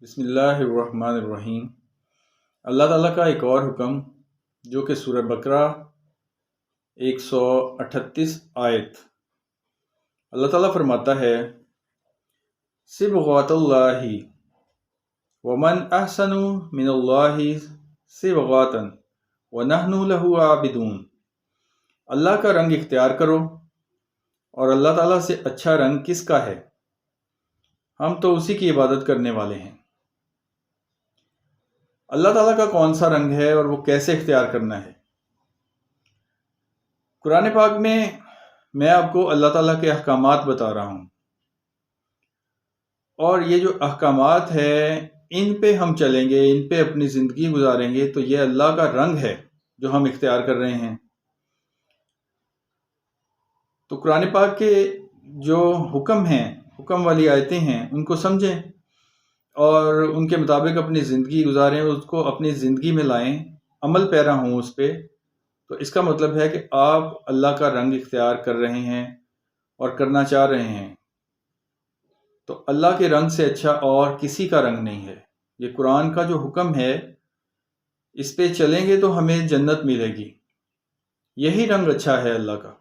بسم اللہ الرحمن الرحیم۔ اللہ تعالیٰ کا ایک اور حکم جو کہ سورہ بقرہ 138 آیت، اللہ تعالیٰ فرماتا ہے صبغۃ اللہ ومن احسن من اللہ صبغۃ ونحن لہ عابدون۔ اللہ کا رنگ اختیار کرو، اور اللہ تعالیٰ سے اچھا رنگ کس کا ہے؟ ہم تو اسی کی عبادت کرنے والے ہیں۔ اللہ تعالیٰ کا کون سا رنگ ہے اور وہ کیسے اختیار کرنا ہے؟ قرآن پاک میں آپ کو اللہ تعالیٰ کے احکامات بتا رہا ہوں، اور یہ جو احکامات ہیں ان پہ ہم چلیں گے، ان پہ اپنی زندگی گزاریں گے تو یہ اللہ کا رنگ ہے جو ہم اختیار کر رہے ہیں۔ تو قرآن پاک کے جو حکم ہیں، حکم والی آیتیں ہیں، ان کو سمجھیں اور ان کے مطابق اپنی زندگی گزاریں، اس کو اپنی زندگی میں لائیں، عمل پیرا ہوں اس پہ۔ تو اس کا مطلب ہے کہ آپ اللہ کا رنگ اختیار کر رہے ہیں اور کرنا چاہ رہے ہیں۔ تو اللہ کے رنگ سے اچھا اور کسی کا رنگ نہیں ہے۔ یہ قرآن کا جو حکم ہے، اس پہ چلیں گے تو ہمیں جنت ملے گی۔ یہی رنگ اچھا ہے اللہ کا۔